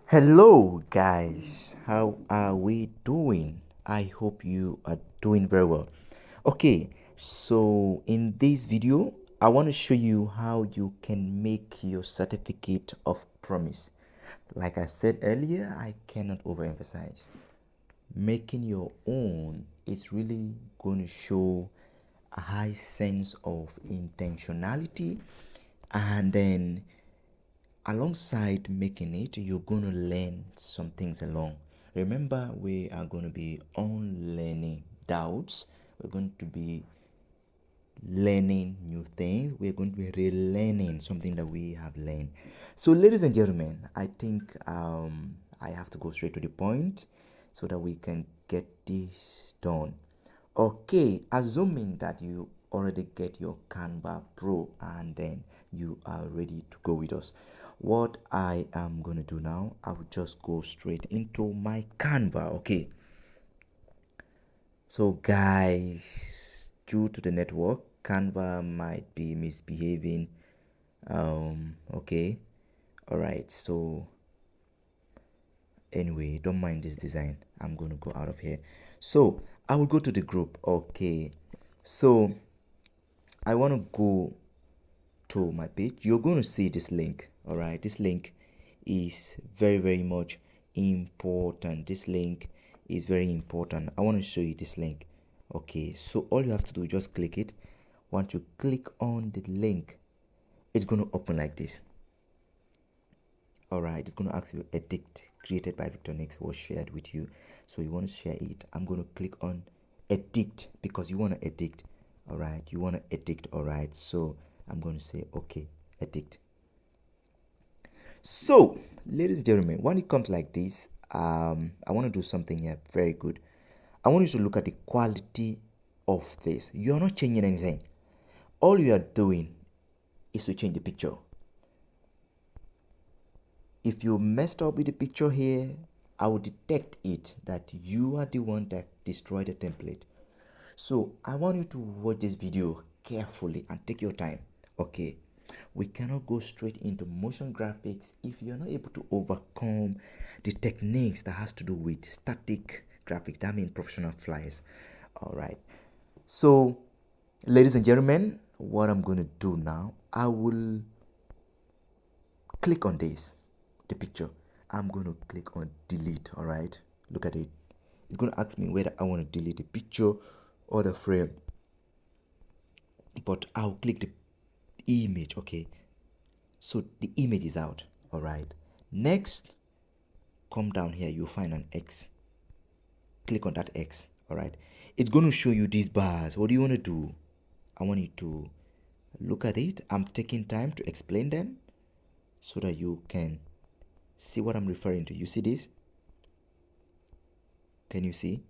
Hello, guys. How are we doing? I hope you are doing very well. Okay, so in this video, I want to show you how you can make your certificate of promise. Like I said earlier, I cannot overemphasize. Making your own is really going to show a high sense of intentionality, and then alongside making it, you're going to learn some things along. Remember, we are going to be unlearning doubts. We're going to be learning new things. We're going to be relearning something that we have learned. So, ladies and gentlemen, I think I have to go straight to the point so that we can get this done. Okay, assuming that you already get your Canva Pro and then you are ready to go with us. What I am going to do now, I will just go straight into my Canva. Okay, so guys, due to the network, Canva might be misbehaving. Okay, all right, so anyway, don't mind this design. I'm going to go out of here. So I will go to the group. Okay, so I want to go to my page. You're going to see this link. All right, this link is very much important. This link is very important. I want to show you this link. Okay, so all you have to do is just click it. Once you click on the link, it's going to open like this. All right, it's going to ask you edict created by Victor Nix was shared with you, so you want to share it. I'm going to click on edict because you want to edict. All right, you want to edict. All right, so I'm going to say okay, edict. So, ladies and gentlemen, when it comes like this, I want to do something here very good. I want you to look at the quality of this. You are not changing anything. All you are doing is to change the picture. If you messed up with the picture here, I will detect it that you are the one that destroyed the template. So I want you to watch this video carefully and take your time. Okay, we cannot go straight into motion graphics if you're not able to overcome the techniques that has to do with static graphics. That means professional flyers. All right, so ladies and gentlemen, what I'm going to do now, I will click on this, the picture. I'm going to click on delete. All right, look at it. It's going to ask me whether I want to delete the picture or the frame, but I'll click the image. Okay, so the image is out. All right, next, come down here, you'll find an X. Click on that X. All right, it's going to show you these bars. What do you want to do? I want you to look at it. I'm taking time to explain them so that you can see what I'm referring to. You see this? Can you see?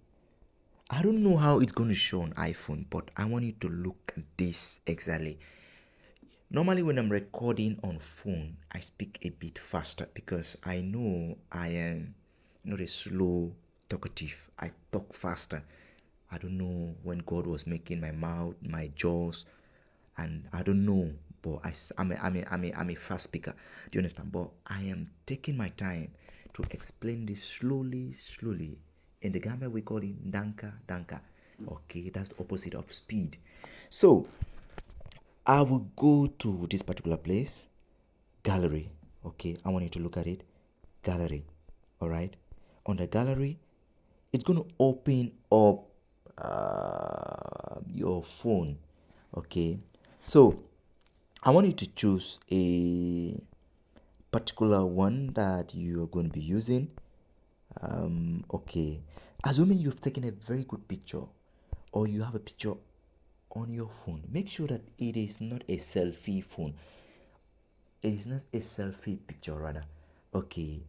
I don't know how it's going to show on iPhone, but I want you to look at this exactly. Normally when I'm recording on phone, I speak a bit faster because I know I am not a slow talkative. I talk faster. I don't know when God was making my mouth, my jaws, and I don't know, but I'm a fast speaker. Do you understand? But I am taking my time to explain this slowly. In the Gambia, we call it danka danka. Okay, that's the opposite of speed. So I will go to this particular place, gallery. Okay, I want you to look at it, gallery. All right, on the gallery, it's going to open up your phone. Okay, so I want you to choose a particular one that you are going to be using. Okay, assuming you've taken a very good picture or you have a picture on your phone, make sure that it is not a selfie phone. It is not a selfie picture, rather. Okay,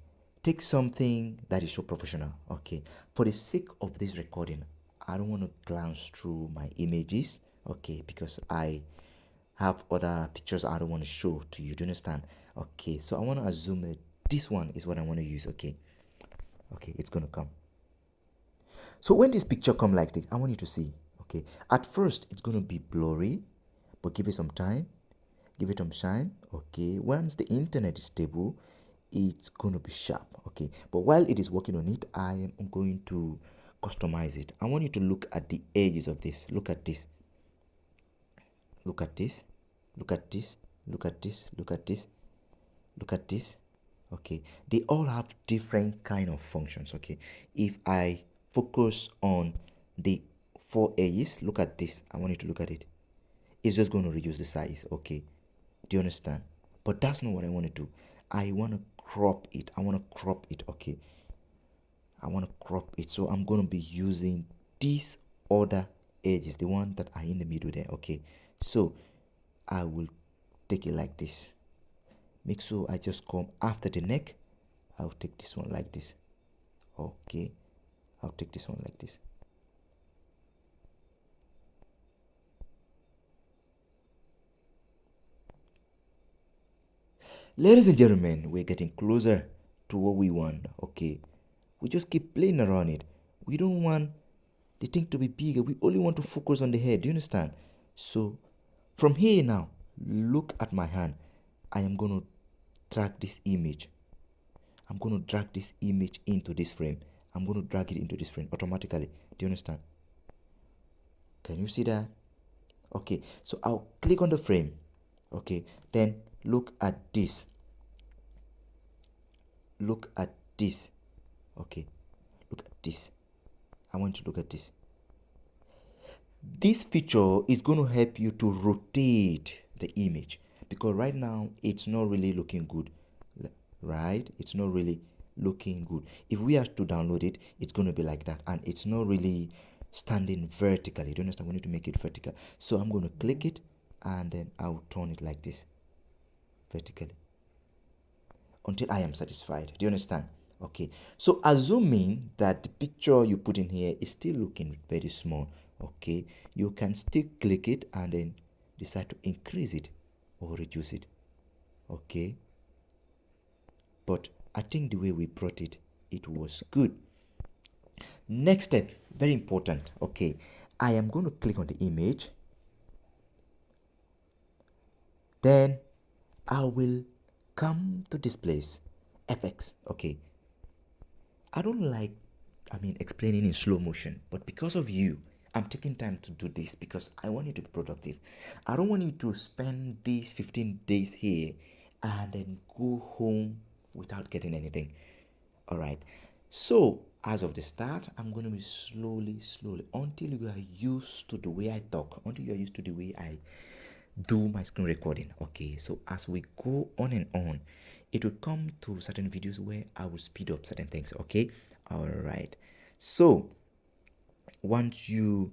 take something that is so professional. Okay, for the sake of this recording, I don't want to glance through my images. Okay, because I have other pictures I don't want to show to you. Do you understand? Okay, so I want to assume that this one is what I want to use. Okay, it's gonna come. So when this picture come like this, I want you to see. Okay, at first it's gonna be blurry, but give it some time. Give it some time. Okay, once the internet is stable, it's gonna be sharp. Okay. Okay, but while it is working on it, I am going to customize it. I want you to look at the edges of this. Look at this. Look at this. Look at this. Look at this. Look at this. Look at this. Okay, they all have different kind of functions. Okay, if I focus on the four edges, look at this. I want you to look at it. It's just going to reduce the size. Okay, do you understand? But that's not what I want to do. I want to crop it. I want to crop it. Okay, I want to crop it. So I'm going to be using these other edges, the one that are in the middle there. Okay, so I will take it like this. Make sure I just come after the neck. I'll take this one like this. Okay, I'll take this one like this. Ladies and gentlemen, we're getting closer to what we want. Okay, we just keep playing around it. We don't want the thing to be bigger. We only want to focus on the head. Do you understand? So from here now, look at my hand. I am going to drag this image. I'm going to drag this image into this frame. I'm going to drag it into this frame automatically. Do you understand? Can you see that? Okay, so I'll click on the frame. Okay, then look at this. Look at this. Okay, look at this. I want you to look at this. This feature is going to help you to rotate the image, because right now it's not really looking good, right? It's not really looking good. If we have to download it, it's going to be like that, and it's not really standing vertically. Do you understand? We need to make it vertical. So I'm going to click it, and then I'll turn it like this, vertically, until I am satisfied. Do you understand? Okay, so assuming that the picture you put in here is still looking very small, okay, you can still click it and then decide to increase it or reduce it. Okay, but I think the way we brought it, it was good. Next step, very important. Okay, I am going to click on the image, then I will come to this place, FX. Okay, I don't like, explaining in slow motion, but because of you, I'm taking time to do this because I want you to be productive. I don't want you to spend these 15 days here and then go home without getting anything. All right. So, as of the start, I'm going to be slowly, until you are used to the way I talk, until you are used to the way I do my screen recording. Okay, so as we go on and on, it will come to certain videos where I will speed up certain things. Okay, all right. So once you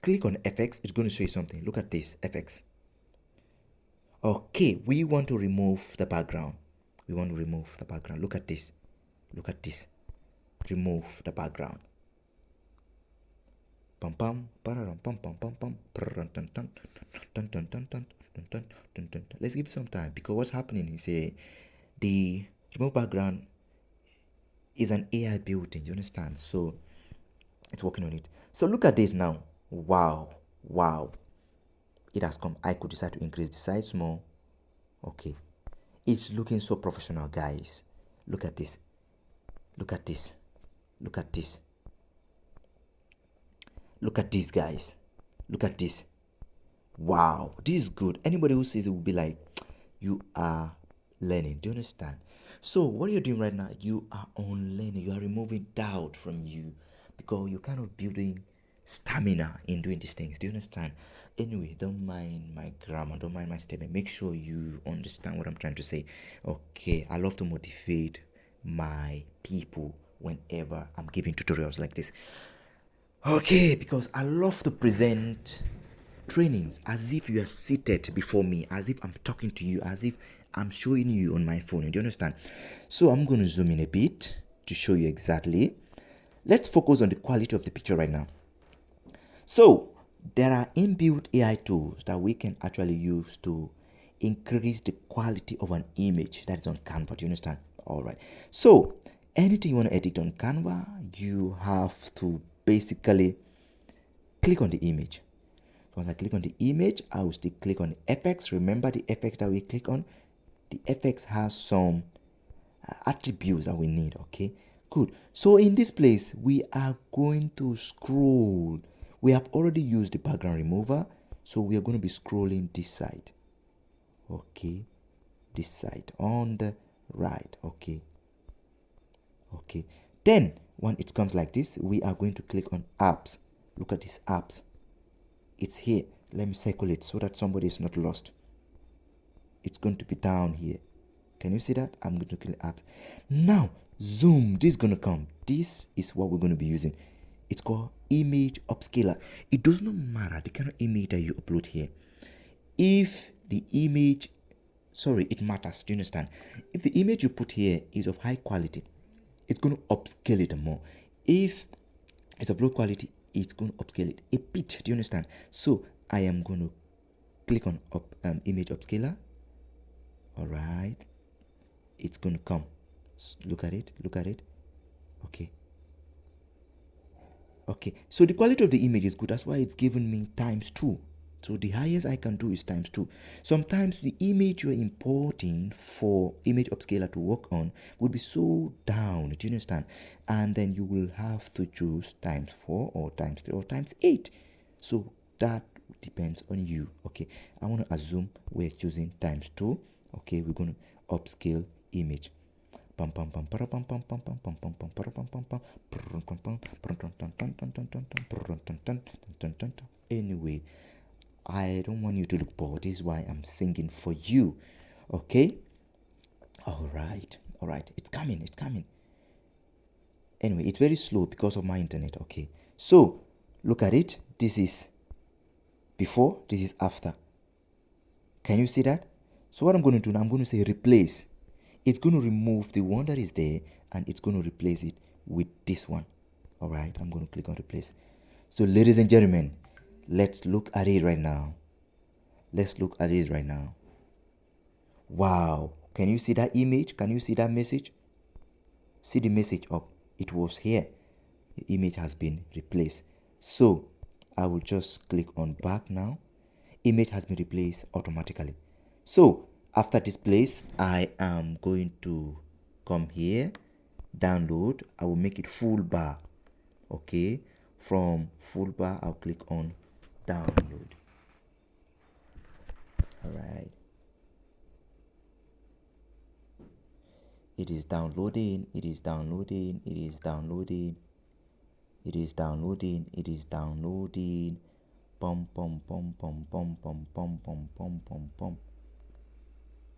click on FX, it's going to show you something. Look at this, FX. Okay, we want to remove the background. We want to remove the background. Look at this. Look at this. Remove the background. Pum pum pum pum pum pum pum. Let's give it some time, because what's happening is the remove background is an AI built-in. You understand? So it's working on it. So look at this now. Wow, wow, it has come. I could decide to increase the size more. Okay, it's looking so professional, guys. Look at this. Look at this. Look at this. Look at this, guys. Look at this. Wow, this is good. Anybody who sees it will be like, you are learning. Do you understand? So what you're doing right now, you are on learning. You are removing doubt from you, because you're kind of building stamina in doing these things. Do you understand? Anyway, don't mind my grammar, don't mind my statement. Make sure you understand what I'm trying to say. Okay, I love to motivate my people whenever I'm giving tutorials like this. Okay, because I love to present trainings as if you are seated before me, as if I'm talking to you, as if I'm showing you on my phone. Do you understand? So I'm going to zoom in a bit to show you exactly. Let's focus on the quality of the picture right now. So there are inbuilt AI tools that we can actually use to increase the quality of an image that is on Canva. Do you understand? All right. So anything you want to edit on Canva, you have to basically click on the image. Once I click on the image, I will still click on the FX. Remember the FX that we click on? the FX has some attributes that we need. Okay, good. So in this place we are going to scroll. We have already used the background remover, so we are going to be scrolling this side. Okay, this side on the right. Okay, then when it comes like this, we are going to click on apps. Look at these apps, it's here. Let me circle it so that somebody is not lost. It's going to be down here. Can you see that? I'm going to click apps. Now zoom, this is going to come. This is what we're going to be using. It's called image upscaler. It does not matter the kind of image that you upload here. If the image, sorry, it matters. Do you understand? If the image you put here is of high quality, it's going to upscale it more. If it's of low quality, it's going to upscale it a bit. Do you understand? So I am going to click on image upscaler. All right, it's going to come. Look at it, look at it. Okay, so the quality of the image is good. That's why it's given me ×2. So the highest I can do is ×2. Sometimes the image you're importing for image upscaler to work on would be so down, do you understand? And then you will have to choose ×4 or ×3 or ×8. So that depends on you. Okay, I want to assume we're choosing ×2. Okay, we're going to upscale image. Anyway, I don't want you to look bored. This is why I'm singing for you. Okay, all right, it's coming. Anyway, it's very slow because of my internet. Okay, so look at it. This is before, this is after. Can you see that? So what I'm going to do now, I'm going to say replace. It's going to remove the one that is there and it's going to replace it with this one. All right, I'm going to click on replace. So ladies and gentlemen, let's look at it right now. Wow, can you see that image? Can you see that message? See the message up. It was here. The image has been replaced. So I will just click on back now. Image has been replaced automatically. So after this place, I am going to come here, download. I will make it full bar. Okay, from full bar I'll click on download. All right, it is downloading. Pum pum pum pum pum pum pum pum pum pum pum.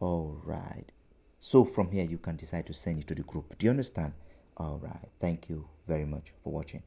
All right, so from here you can decide to send it to the group. Do you understand? All right, thank you very much for watching.